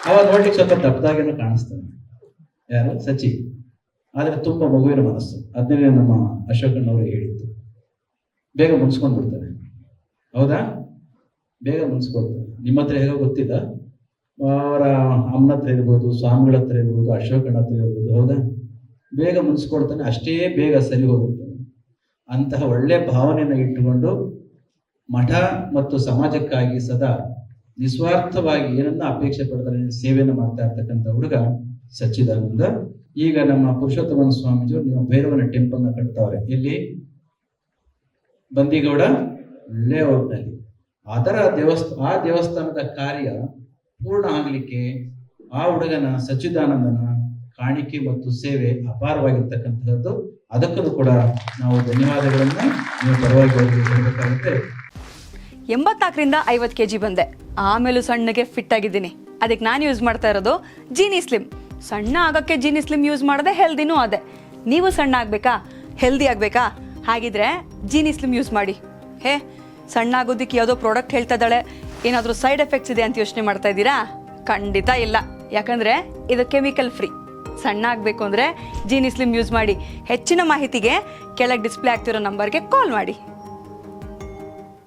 ಅವಾಗ ನೋಡ್ಲಿಕ್ಕೆ ಸ್ವಲ್ಪ ದಪ್ಪದಾಗೇನೋ ಕಾಣಿಸ್ತಾನೆ. ಯಾರು? ಸಚಿ. ಆದರೆ ತುಂಬ ಮಗುವಿನ ಮನಸ್ಸು. ಅದನ್ನೇ ನಮ್ಮ ಅಶೋಕಣ್ಣವರು ಹೇಳಿದ್ದು. ಬೇಗ ಮುಗಿಸ್ಕೊಂಡು ಬಿಡ್ತಾನೆ. ಹೌದಾ? ಬೇಗ ಮುಗಿಸ್ಕೊಡ್ತಾನೆ. ನಿಮ್ಮ ಹತ್ರ ಹೇಗೋ ಗೊತ್ತಿಲ್ಲ, ಅವರ ಅಮ್ಮನ ಹತ್ರ ಇರ್ಬೋದು, ಸ್ವಾಮಿಗಳ ಹತ್ರ ಇರ್ಬೋದು, ಅಶೋಕಣ್ಣ ಹತ್ರ ಇರ್ಬೋದು. ಹೌದಾ? ಬೇಗ ಮುಗಿಸ್ಕೊಡ್ತಾನೆ, ಅಷ್ಟೇ ಬೇಗ ಸರಿ ಹೋಗ್ಬಿಡ್ತಾನೆ. ಅಂತಹ ಒಳ್ಳೆ ಭಾವನೆಯನ್ನು ಇಟ್ಟುಕೊಂಡು ಮಠ ಮತ್ತು ಸಮಾಜಕ್ಕಾಗಿ ಸದಾ ನಿಸ್ವಾರ್ಥವಾಗಿ ಏನನ್ನ ಅಪೇಕ್ಷೆ ಪಡ್ತಾರೆ ಸೇವೆಯನ್ನು ಮಾಡ್ತಾ ಇರ್ತಕ್ಕಂಥ ಹುಡುಗ ಸಚ್ಚಿದಾನಂದ. ಈಗ ನಮ್ಮ ಪುರುಷೋತ್ತಮ ಸ್ವಾಮೀಜಿಯವರು ನಿಮ್ಮ ಭೈರವನ ಟೆಂಪಲ್ನ ಕಟ್ತಾವ್ರೆ. ಇಲ್ಲಿ ಬಂದಿಗೌಡ ಲೇಔಟ್ನಲ್ಲಿ. ಅದರ ಆ ದೇವಸ್ಥಾನದ ಕಾರ್ಯ ಪೂರ್ಣ ಆಗಲಿಕ್ಕೆ ಆ ಹುಡುಗನ ಸಚ್ಚಿದಾನಂದನ ಕಾಣಿಕೆ ಮತ್ತು ಸೇವೆ ಅಪಾರವಾಗಿರ್ತಕ್ಕಂಥದ್ದು. ಅದಕ್ಕೂ ಕೂಡ ನಾವು ಧನ್ಯವಾದಗಳನ್ನು ನೀವು ಪರವಾಗಿ ಹೇಳಬೇಕಾಗುತ್ತೆ. 84ರಿಂದ 50 kg ಬಂದೆ. ಆಮೇಲೂ ಸಣ್ಣಗೆ ಫಿಟ್ ಆಗಿದ್ದೀನಿ. ಅದಕ್ಕೆ ನಾನು ಯೂಸ್ ಮಾಡ್ತಾ ಇರೋದು ಜೀನಿ ಸ್ಲಿಮ್. ಸಣ್ಣ ಆಗೋಕ್ಕೆ ಜೀನಿ ಸ್ಲಿಮ್ ಯೂಸ್ ಮಾಡಿದೆ, ಹೆಲ್ದಿನೂ ಅದೇ. ನೀವು ಸಣ್ಣ ಆಗಬೇಕಾ, ಹೆಲ್ದಿ ಆಗಬೇಕಾ? ಹಾಗಿದ್ರೆ ಜೀನಿ ಸ್ಲಿಮ್ ಯೂಸ್ ಮಾಡಿ. ಸಣ್ಣ ಆಗೋದಕ್ಕೆ ಯಾವುದೋ ಪ್ರಾಡಕ್ಟ್ ಹೇಳ್ತಾ ಇದ್ದಾಳೆ, ಏನಾದರೂ ಸೈಡ್ ಎಫೆಕ್ಟ್ಸ್ ಇದೆ ಅಂತ ಯೋಚನೆ ಮಾಡ್ತಾ ಇದ್ದೀರಾ? ಖಂಡಿತ ಇಲ್ಲ. ಯಾಕಂದರೆ ಇದು ಕೆಮಿಕಲ್ ಫ್ರೀ. ಸಣ್ಣ ಆಗಬೇಕು ಅಂದರೆ ಜೀನಿ ಸ್ಲಿಮ್ ಯೂಸ್ ಮಾಡಿ. ಹೆಚ್ಚಿನ ಮಾಹಿತಿಗೆ ಕೆಳಗೆ ಡಿಸ್ಪ್ಲೇ ಆಗ್ತಿರೋ ನಂಬರ್ಗೆ ಕಾಲ್ ಮಾಡಿ.